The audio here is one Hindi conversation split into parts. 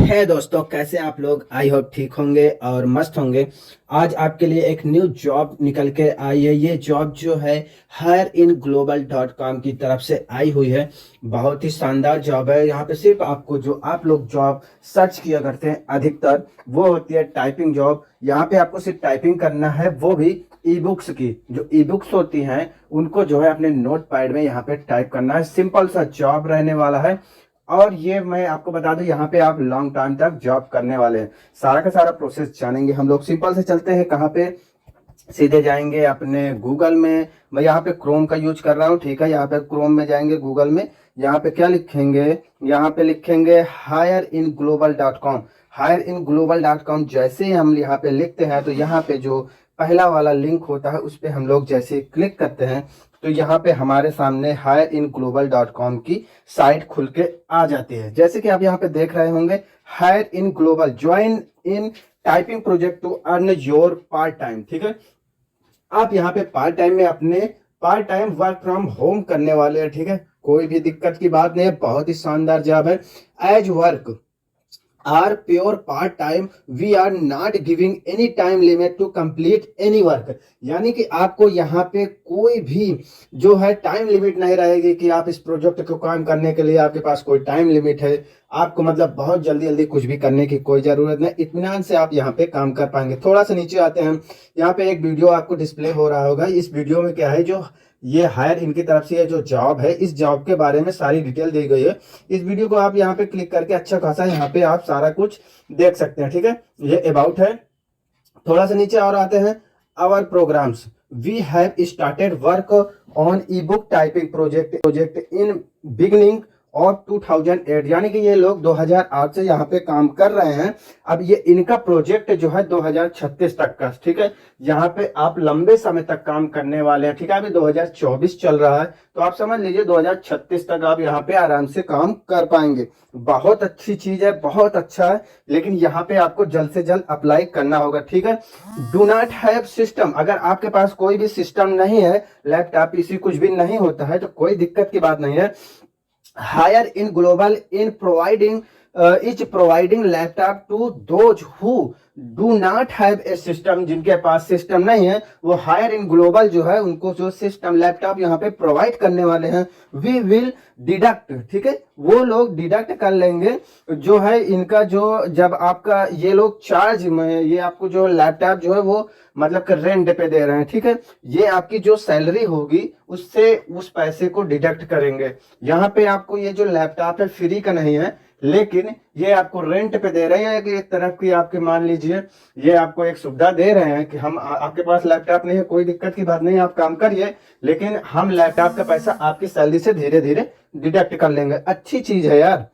है दोस्तों, कैसे आप लोग। आई होप ठीक होंगे और मस्त होंगे। आज आपके लिए एक न्यू जॉब निकल के आई है। ये जॉब जो है hireinglobal.com की तरफ से आई हुई है। बहुत ही शानदार जॉब है। यहाँ पे सिर्फ आपको जो आप लोग जॉब सर्च किया करते हैं अधिकतर वो होती है टाइपिंग जॉब। यहाँ पे आपको सिर्फ टाइपिंग करना है, वो भी ई बुक्स की। जो ई बुक्स होती हैं उनको जो है अपने नोट पैड में यहाँ पे टाइप करना है। सिंपल सा जॉब रहने वाला है। और ये मैं आपको बता दूं, यहाँ पे आप लॉन्ग टाइम तक जॉब करने वाले हैं। सारा का सारा प्रोसेस जानेंगे हम लोग। सिंपल से चलते हैं कहाँ पे, सीधे जाएंगे अपने गूगल में। मैं यहाँ पे क्रोम का यूज कर रहा हूँ, ठीक है। यहाँ पे क्रोम में जाएंगे गूगल में। यहाँ पे क्या लिखेंगे, यहाँ पे लिखेंगे hireinglobal.com। hireinglobal.com जैसे ही हम यहाँ पे लिखते हैं तो यहाँ पे जो पहला वाला लिंक होता है उस पर हम लोग जैसे क्लिक करते हैं तो यहाँ पे हमारे सामने hireinglobal.com की साइट खुल के आ जाती है। जैसे कि आप यहाँ पे देख रहे होंगे, hire in global join in typing project to earn your part time, ठीक है। आप यहाँ पे पार्ट टाइम में अपने part time work from home करने वाले हैं, ठीक है। कोई भी दिक्कत की बात नहीं है, बहुत ही शानदार जॉब है। As work are pure part time, we are not giving any time limit to complete any work. यानी कि आपको यहाँ पे कोई भी जो है टाइम लिमिट नहीं रहेगी कि आप इस प्रोजेक्ट को काम करने के लिए आपके पास कोई टाइम लिमिट है। आपको मतलब बहुत जल्दी जल्दी कुछ भी करने की कोई जरूरत नहीं, इत्मीनान से आप यहाँ पे काम कर पाएंगे। थोड़ा सा नीचे आते हैं, यहाँ पे एक वीडियो आपको डिस्प्ले हो रहा होगा। इस वीडियो में क्या है, जो ये हायर इनकी तरफ से जो जॉब है, इस जॉब के बारे में सारी डिटेल दी गई है। इस वीडियो को आप यहाँ पे क्लिक करके अच्छा खासा यहाँ पे आप सारा कुछ देख सकते हैं, ठीक है। ये अबाउट है। थोड़ा सा नीचे और आते हैं, our programmes, we have started work on e book typing project in beginning और 2008। यानी कि ये लोग 2008 से यहाँ पे काम कर रहे हैं। अब ये इनका प्रोजेक्ट जो है 2036 तक का, ठीक है। यहाँ पे आप लंबे समय तक काम करने वाले हैं, ठीक है। अभी 2024 चल रहा है तो आप समझ लीजिए 2036 तक आप यहाँ पे आराम से काम कर पाएंगे। बहुत अच्छी चीज है, बहुत अच्छा है। लेकिन यहाँ पे आपको जल्द से जल्द अप्लाई करना होगा, ठीक है। डू नॉट हैव सिस्टम, अगर आपके पास कोई भी सिस्टम नहीं है, लैपटॉप पीसी कुछ भी नहीं होता है तो कोई दिक्कत की बात नहीं है। Hire in global in providing is providing laptop to those who do not have a system. जिनके पास सिस्टम नहीं है वो हायर इन ग्लोबल जो है उनको जो सिस्टम लैपटॉप यहाँ पे प्रोवाइड करने वाले हैं। वी विल डिडक्ट, ठीक है, वो लोग डिडक्ट कर लेंगे जो है इनका जो, जब आपका ये लोग चार्ज में ये आपको जो लैपटॉप जो है वो मतलब रेंट पे दे रहे हैं, ठीक है। ये आपकी जो सैलरी होगी उससे उस पैसे को डिडक्ट करेंगे। यहाँ पे आपको ये जो लैपटॉप है फ्री का नहीं है, लेकिन ये आपको रेंट पे दे रहे हैं कि एक तरफ की आपके मान लीजिए ये आपको एक सुविधा दे रहे हैं कि हम आपके पास लैपटॉप नहीं है, कोई दिक्कत की बात नहीं है, आप काम करिए, लेकिन हम लैपटॉप का पैसा आपकी सैलरी से धीरे धीरे डिडक्ट कर लेंगे। अच्छी चीज है यार,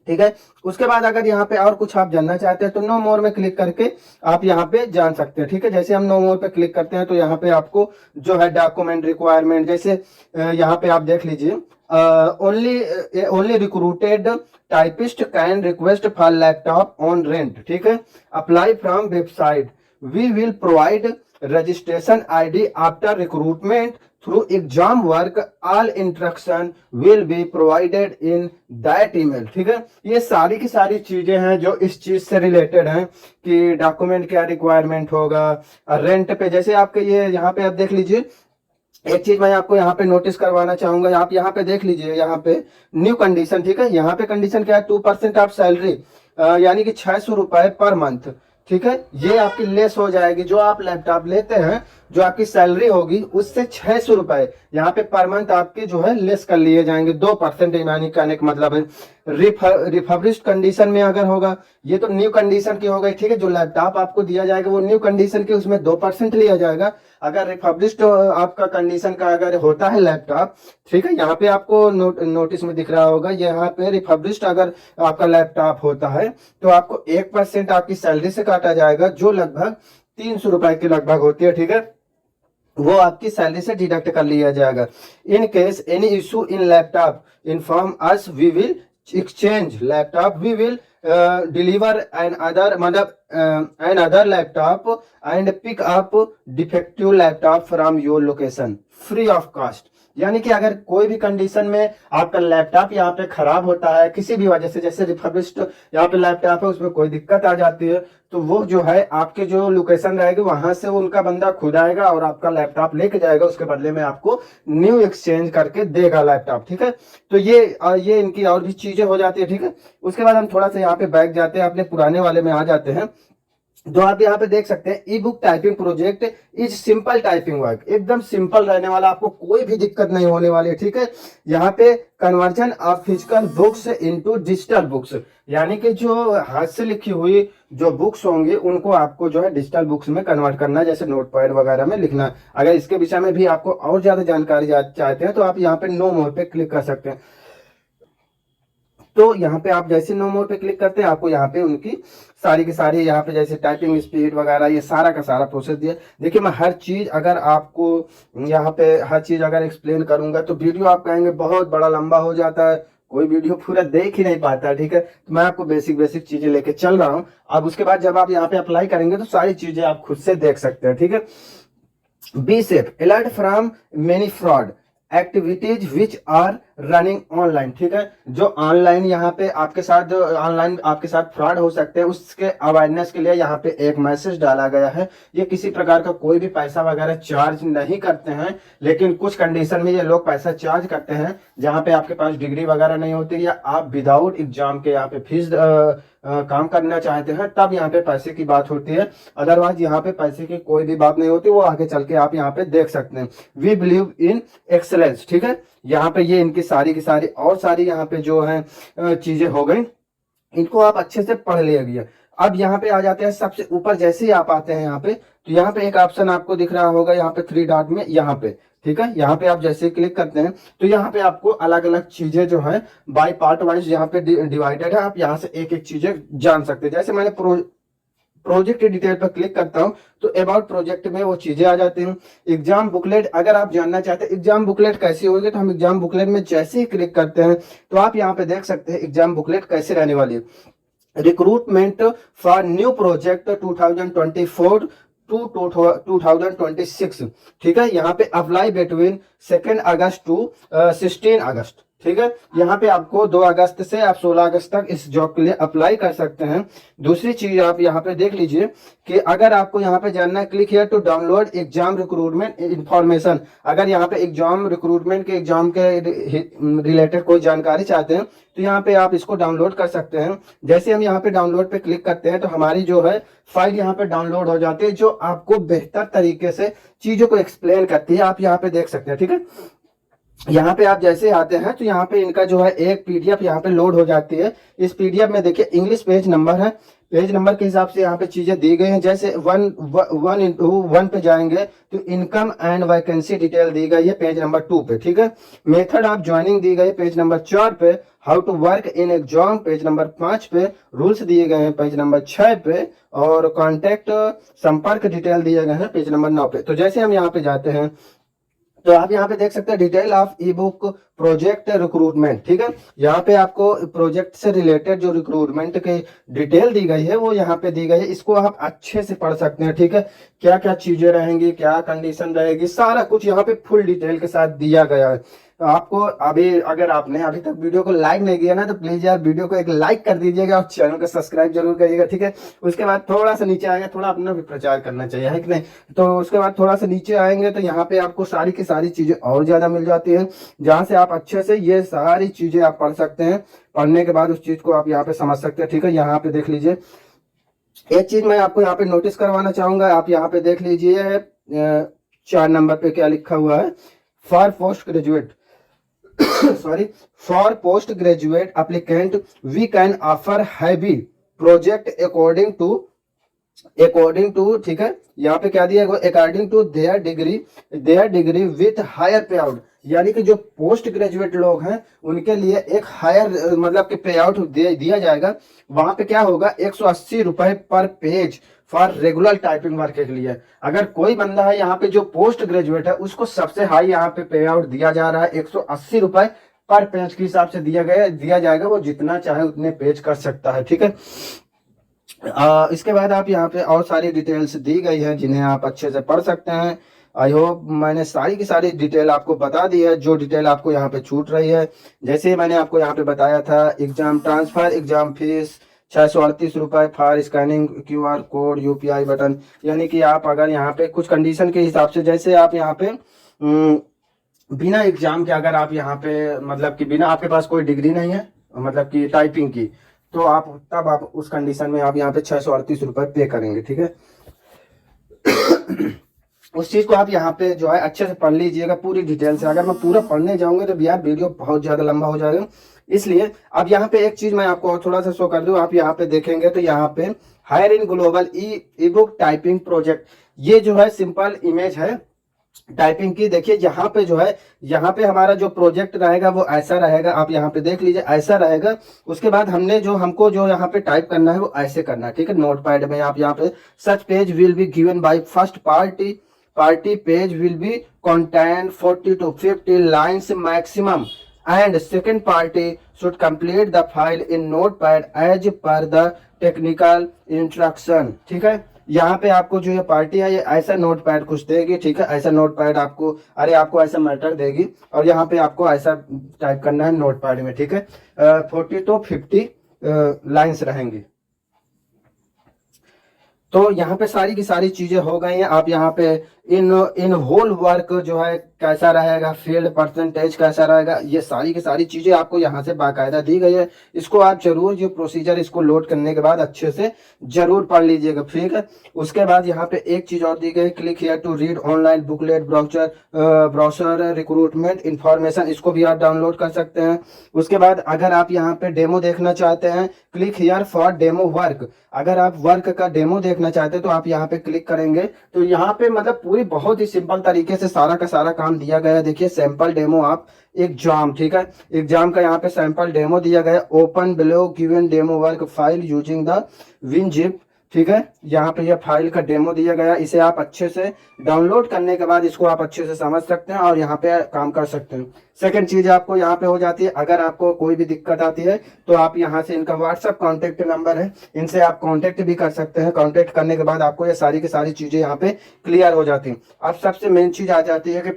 ठीक है। उसके बाद अगर यहाँ पे और कुछ आप जानना चाहते हैं तो नो मोर में क्लिक करके आप यहाँ पे जान सकते हैं, ठीक है। जैसे हम नो मोर पे क्लिक करते हैं तो यहाँ पे आपको जो है डॉक्यूमेंट रिक्वायरमेंट, जैसे यहाँ पे आप देख लीजिए, only recruited typist can request for laptop on rent, ठीक है। Apply from website, we will provide registration ID after recruitment through exam work, all instruction will be provided in that email, ठीक है। ये सारी की सारी चीजें हैं जो इस चीज से रिलेटेड हैं कि डॉक्यूमेंट क्या रिक्वायरमेंट होगा। रेंट पे जैसे आपके ये यहाँ पे आप देख लीजिए, एक चीज मैं आपको यहाँ पे नोटिस करवाना चाहूंगा। आप यहाँ पे देख लीजिए, यहाँ पे न्यू कंडीशन, ठीक है। यहाँ पे कंडीशन क्या है, 2% ऑफ सैलरी, यानी कि 600 रुपए पर मंथ, ठीक है। ये आपकी लेस हो जाएगी। जो आप लैपटॉप लेते हैं जो आपकी सैलरी होगी उससे 600 रुपए यहाँ पे पर मंथ आपके जो है लेस कर लिए जाएंगे। 2% यानी कहने का मतलब है। रिफर्बिश्ड कंडीशन में अगर होगा, ये तो न्यू कंडीशन की हो गई, ठीक है। जो लैपटॉप आपको दिया जाएगा वो न्यू कंडीशन के, उसमें 2% लिया जाएगा। अगर रिफर्बिश्ड आपका कंडीशन का अगर होता है लैपटॉप, ठीक है, यहाँ पे आपको नोटिस में दिख रहा होगा, यहाँ पे रिफर्बिश्ड अगर आपका लैपटॉप होता है तो आपको 1% आपकी सैलरी से काटा जाएगा, जो लगभग 300 रुपए के लगभग होती है, ठीक है। वो आपकी सैलरी से डिडक्ट कर लिया जाएगा। In case any issue in laptop inform us, we will exchange laptop, we will deliver another मतलब another laptop and pick up defective laptop from your location free of cost. यानी कि अगर कोई भी कंडीशन में आपका लैपटॉप यहाँ पे खराब होता है किसी भी वजह से, जैसे रिफर्बिश्ड यहाँ पे लैपटॉप है उसमें कोई दिक्कत आ जाती है, तो वो जो है आपके जो लोकेशन रहेगी वहां से उनका बंदा खुद आएगा और आपका लैपटॉप लेके जाएगा, उसके बदले में आपको न्यू एक्सचेंज करके देगा लैपटॉप। ठीक है, तो ये इनकी और भी चीजें हो जाती है। ठीक है, उसके बाद हम थोड़ा सा यहाँ पे बैक जाते हैं, अपने पुराने वाले में आ जाते हैं। तो आप यहाँ पे देख सकते हैं ई book typing project is simple typing work, एकदम सिंपल रहने वाला, आपको कोई भी दिक्कत नहीं होने वाली है। ठीक है, यहाँ पे conversion of physical books into digital books, यानी कि जो हाथ से लिखी हुई जो बुक्स होंगी उनको आपको जो है डिजिटल बुक्स में कन्वर्ट करना है, जैसे नोटपैड वगैरह में लिखना है। अगर इसके विषय में भी आपको और ज्यादा जानकारी चाहते हैं तो आप यहाँ पे नो मोर पे क्लिक कर सकते हैं। तो यहाँ पे आप जैसे नो मोर पे क्लिक करते हैं आपको यहाँ पे उनकी सारी की सारी यहाँ पे जैसे टाइपिंग स्पीड वगैरह ये सारा का सारा प्रोसेस दिया। देखिए मैं हर चीज अगर आपको यहाँ पे हर चीज अगर एक्सप्लेन करूंगा तो वीडियो आप कहेंगे बहुत बड़ा लंबा हो जाता है, कोई वीडियो पूरा देख ही नहीं पाता। ठीक है, तो मैं आपको बेसिक बेसिक चीजें लेके चल रहा हूँ। अब उसके बाद जब आप यहाँ पे अप्लाई करेंगे तो सारी चीजें आप खुद से देख सकते हैं। ठीक है, be safe alert from many fraud activities which are running online. ठीक है, जो ऑनलाइन यहाँ पे आपके साथ जो ऑनलाइन आपके साथ फ्रॉड हो सकते हैं उसके अवेयरनेस के लिए यहाँ पे एक मैसेज डाला गया है। ये किसी प्रकार का कोई भी पैसा वगैरह चार्ज नहीं करते हैं, लेकिन कुछ कंडीशन में ये लोग पैसा चार्ज करते हैं जहाँ पे आपके पास डिग्री वगैरह नहीं होती या आप विदाउट एग्जाम के यहाँ पे फीस काम करना चाहते हैं, तब यहाँ पे पैसे की बात होती है। अदरवाइज यहाँ पे पैसे की कोई भी बात नहीं होती, वो आगे चल के आप यहाँ पे देख सकते हैं। We believe in excellence. ठीक है, यहाँ पे ये इनकी सारी की सारी और सारी यहाँ पे जो है चीजें हो गई, इनको आप अच्छे से पढ़ लिया। अब यहाँ पे आ जाते हैं सबसे ऊपर, जैसे ही आप आते हैं यहाँ पे तो यहाँ पे एक ऑप्शन आपको दिख रहा होगा यहाँ पे 3 डॉट में यहाँ पे। ठीक है, यहाँ पे आप जैसे क्लिक करते हैं तो यहाँ पे आपको अलग अलग चीजें जो है बाय पार्ट वाइज यहाँ पे डिवाइडेड है, आप यहाँ से एक एक चीजें जान सकते हैं। जैसे मैंने प्रोजेक्ट डिटेल पर क्लिक करता हूं तो अबाउट प्रोजेक्ट में वो चीजें आ जाती हैं। एग्जाम बुकलेट, अगर आप जानना चाहते हैं एग्जाम बुकलेट कैसी होगी तो हम एग्जाम बुकलेट में जैसे ही क्लिक करते हैं तो आप यहाँ पे देख सकते हैं एग्जाम बुकलेट कैसे रहने वाली है। Recruitment for new project 2024 to 2026। ठीक है, यहाँ पे apply between 2 August to 16 August. ठीक है, यहाँ पे आपको 2 अगस्त से आप 16 अगस्त तक इस जॉब के लिए अप्लाई कर सकते हैं। दूसरी चीज आप यहाँ पे देख लीजिए कि अगर आपको यहाँ पे जानना है, click here to download exam recruitment information. अगर यहाँ पे एग्जाम रिक्रूटमेंट के एग्जाम के रिलेटेड कोई जानकारी चाहते हैं तो यहाँ पे आप इसको डाउनलोड कर सकते हैं। जैसे हम यहाँ पे डाउनलोड पे क्लिक करते हैं तो हमारी जो है फाइल यहाँ पे डाउनलोड हो जाती है, जो आपको बेहतर तरीके से चीजों को एक्सप्लेन करती है। आप यहाँ पे देख सकते हैं। ठीक है, यहाँ पे आप जैसे आते हैं तो यहाँ पे इनका जो है एक पीडीएफ यहाँ पे लोड हो जाती है। इस पीडीएफ में देखिए इंग्लिश पेज नंबर है, पेज नंबर के हिसाब से यहाँ पे चीजें दी गई हैं। जैसे 1 पे जाएंगे तो इनकम एंड वैकेंसी डिटेल दी गई है पेज नंबर 2 पे। ठीक है, मेथड ऑफ ज्वाइनिंग दी गई पेज नंबर 4 पे, how to work in exam page number 5 पे, रूल्स दिए गए हैं पेज नंबर 6 पे, और कॉन्टेक्ट संपर्क डिटेल दिए गए हैं पेज नंबर 9 पे। तो जैसे हम यहाँ पे जाते हैं तो आप यहाँ पे देख सकते हैं detail of E book project recruitment. ठीक है, यहाँ पे आपको प्रोजेक्ट से रिलेटेड जो रिक्रूटमेंट की डिटेल दी गई है वो यहाँ पे दी गई है, इसको आप अच्छे से पढ़ सकते हैं। ठीक है, क्या क्या चीजें रहेंगी, क्या कंडीशन रहेगी, सारा कुछ यहाँ पे फुल डिटेल के साथ दिया गया है। तो आपको अभी अगर आपने अभी तक वीडियो को लाइक नहीं किया ना तो प्लीज यार वीडियो को एक लाइक कर दीजिएगा और चैनल को सब्सक्राइब जरूर करिएगा। ठीक है, उसके बाद थोड़ा सा नीचे आएंगे, थोड़ा अपना भी प्रचार करना चाहिए है कि नहीं, तो उसके बाद थोड़ा सा नीचे आएंगे तो यहाँ पे आपको सारी की सारी चीजें और ज्यादा मिल जाती है, जहां से आप अच्छे से ये सारी चीजें आप पढ़ सकते हैं। पढ़ने के बाद उस चीज को आप यहाँ पे समझ सकते हैं। ठीक है, यहाँ पे देख लीजिए एक चीज मैं आपको यहाँ पे नोटिस करवाना चाहूंगा, आप यहाँ पे देख लीजिए 4 नंबर पे क्या लिखा हुआ है, for post graduate sorry, for postgraduate applicant we can offer heavy project according to ठीक है, यहाँ पे क्या दिया है according to their degree with higher pay out, यानी कि जो पोस्ट ग्रेजुएट लोग हैं उनके लिए एक हायर मतलब कि पे आउट दिया जाएगा। वहां पे क्या होगा 180 रुपए पर page for regular typing work के लिए। अगर कोई बंदा है यहाँ पे जो पोस्ट ग्रेजुएट है उसको सबसे हाई यहाँ पे पे आउट दिया जा रहा है 180 रुपए पर पेज के हिसाब से दिया जाएगा, वो जितना चाहे उतने पेज कर सकता है। ठीक है, इसके बाद आप यहाँ पे और सारी डिटेल्स दी गई है जिन्हें आप अच्छे से पढ़ सकते हैं। आई होप मैंने सारी की सारी डिटेल आपको बता दी है, जो डिटेल आपको यहाँ पे छूट रही है। जैसे मैंने आपको यहाँ पे बताया था, एग्जाम ट्रांसफर, एग्जाम फीस 638 रुपये for scanning QR code, UPI button. यानी कि आप अगर यहाँ पे कुछ कंडीशन के हिसाब से, जैसे आप यहाँ पे बिना एग्जाम के अगर आप यहाँ पे मतलब कि बिना आपके पास कोई डिग्री नहीं है मतलब कि टाइपिंग की, तो आप तब आप उस कंडीशन में आप यहाँ पे 638 रुपये पे करेंगे, ठीक है। उस चीज को आप यहाँ पे जो है अच्छे से पढ़ लीजिएगा पूरी डिटेल से। अगर मैं पूरा पढ़ने जाऊंगा तो भैया वीडियो बहुत ज्यादा लंबा हो जाएगा, इसलिए अब यहाँ पे एक चीज मैं आपको और थोड़ा सा शो कर दूं। आप यहाँ पे देखेंगे तो यहाँ पे hire in global e book typing project, ये जो है सिंपल इमेज है टाइपिंग की। देखिए यहाँ पे जो है, यहाँ पे हमारा जो प्रोजेक्ट रहेगा वो ऐसा रहेगा, आप यहाँ पे देख लीजिए ऐसा रहेगा। उसके बाद हमको जो यहाँ पे टाइप करना है वो ऐसे करना है, ठीक है। नोटपैड में आप यहाँ पे such page will be given by first party page will be contain 40 to 50 lines maximum and second party should complete the file in notepad as per the technical instruction, ठीक है। यहाँ पे आपको जो ये पार्टी है ये ऐसा नोटपैड कुछ देगी, ठीक है। ऐसा नोटपैड आपको ऐसा मैटर देगी और यहाँ पे आपको ऐसा टाइप करना है नोटपैड में, ठीक है। 40 to 50 लाइन्स रहेंगी। तो यहाँ पे सारी की सारी चीजें हो गई हैं। आप यहाँ पे इन होल वर्क जो है कैसा रहेगा, फील्ड परसेंटेज कैसा रहेगा, ये सारी की सारी चीजें आपको यहाँ से बाकायदा दी गई है। इसको आप जरूर जो प्रोसीजर इसको लोड करने के बाद अच्छे से जरूर पढ़ लीजिएगा, ठीक है। उसके बाद यहाँ पे एक चीज और दी गई, click here to read online booklet brochure recruitment information, इसको भी आप डाउनलोड कर सकते हैं। उसके बाद अगर आप यहाँ पे डेमो देखना चाहते हैं, click here for demo work, अगर आप वर्क का डेमो देखना चाहते हैं तो आप यहाँ पे क्लिक करेंगे तो यहाँ पे मतलब पूरी बहुत ही सिंपल तरीके से सारा का सारा काम दिया गया है। देखिए सैंपल डेमो आप एग्जाम, ठीक है, एग्जाम का यहाँ पे सैंपल डेमो दिया गया है। Open below given demo work file using the WinZip, ठीक है। यहाँ पे ये फाइल का डेमो दिया गया, इसे आप अच्छे से डाउनलोड करने के बाद इसको आप अच्छे से समझ सकते हैं और यहाँ पे काम कर सकते हैं। सेकंड चीज आपको यहाँ पे हो जाती है, अगर आपको कोई भी दिक्कत आती है तो आप यहाँ से इनका व्हाट्सएप कॉन्टेक्ट नंबर है, इनसे आप कॉन्टेक्ट भी कर सकते हैं। कॉन्टेक्ट करने के बाद आपको ये सारी की सारी चीजें यहाँ पे क्लियर हो जाती हैं। अब सबसे मेन चीज आ जाती है कि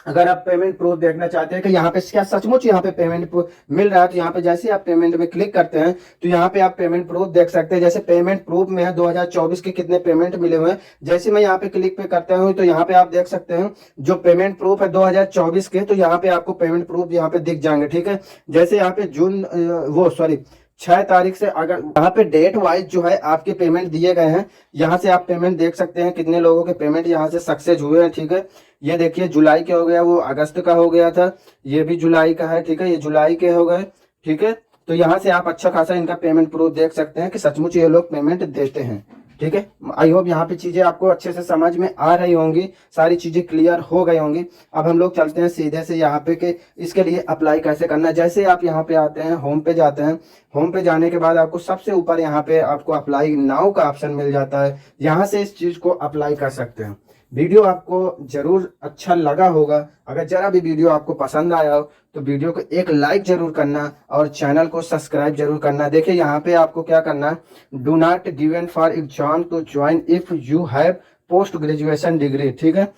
अगर आप पेमेंट प्रूफ देखना चाहते हैं कि यहाँ पे क्या सचमुच यहाँ पे पेमेंट मिल रहा है, तो यहाँ पे जैसे आप पेमेंट में क्लिक करते हैं तो यहाँ पे आप पेमेंट प्रूफ देख सकते हैं। जैसे पेमेंट प्रूफ में है 2024 के कितने पेमेंट मिले हुए हैं, जैसे मैं यहाँ पे क्लिक पे करता हूँ तो यहाँ पे आप देख सकते हैं जो पेमेंट प्रूफ है 2024 के, तो यहाँ पे आपको पेमेंट प्रूफ यहाँ पे दिख जाएंगे, ठीक है। जैसे यहाँ पे 6 तारीख से अगर यहाँ पे डेट वाइज जो है आपके पेमेंट दिए गए हैं, यहाँ से आप पेमेंट देख सकते हैं कितने लोगों के पेमेंट यहाँ से सक्सेस हुए हैं, ठीक है। ये देखिए जुलाई के हो गया, वो अगस्त का हो गया था, ये भी जुलाई का है, ठीक है, ये जुलाई के हो गए, ठीक है। तो यहाँ से आप अच्छा खासा इनका पेमेंट प्रूफ देख सकते हैं कि सचमुच ये लोग पेमेंट देते हैं, ठीक है। आई होप यहाँ पे चीजें आपको अच्छे से समझ में आ रही होंगी, सारी चीजें क्लियर हो गई होंगी। अब हम लोग चलते हैं सीधे से यहाँ पे कि इसके लिए अप्लाई कैसे करना है। जैसे आप यहाँ पे आते हैं, होम पे जाते हैं, होम पे जाने के बाद आपको सबसे ऊपर यहाँ पे आपको अप्लाई नाउ का ऑप्शन मिल जाता है, यहाँ से इस चीज को अप्लाई कर सकते हैं। वीडियो आपको जरूर अच्छा लगा होगा, अगर जरा भी वीडियो आपको पसंद आया हो तो वीडियो को एक लाइक जरूर करना और चैनल को सब्सक्राइब जरूर करना। देखिए यहाँ पे आपको क्या करना है, do not given for exam to join if you have post graduation degree, ठीक है।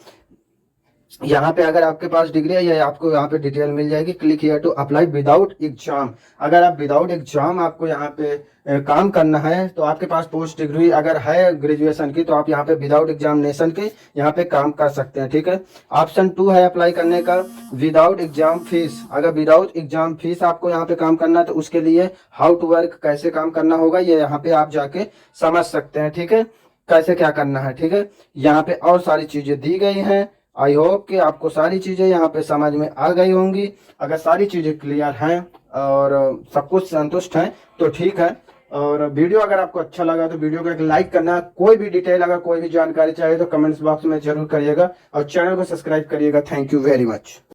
यहाँ पे अगर आपके पास डिग्री है या आपको यहाँ पे डिटेल मिल जाएगी, click here to apply without exam. अगर आप विदाउट एग्जाम आपको यहाँ पे काम करना है तो आपके पास पोस्ट डिग्री अगर है ग्रेजुएशन की तो आप यहाँ पे विदाउट एग्जामिनेशन के यहाँ पे काम कर सकते हैं, ठीक है। ऑप्शन 2 है अप्लाई करने का विदाउट एग्जाम फीस। अगर विदाउट एग्जाम फीस आपको यहाँ पे काम करना है तो उसके लिए हाउ टू वर्क, कैसे काम करना होगा ये यहाँ पे आप जाके समझ सकते हैं, ठीक है, कैसे क्या करना है, ठीक है। यहाँ पे और सारी चीजें दी गई हैं। आई होप कि आपको सारी चीजें यहाँ पे समझ में आ गई होंगी। अगर सारी चीजें क्लियर हैं और सब कुछ संतुष्ट हैं तो ठीक है। और वीडियो अगर आपको अच्छा लगा तो वीडियो को एक लाइक करना। कोई भी डिटेल अगर कोई भी जानकारी चाहिए तो कमेंट्स बॉक्स में जरूर करिएगा और चैनल को सब्सक्राइब करिएगा। Thank you very much.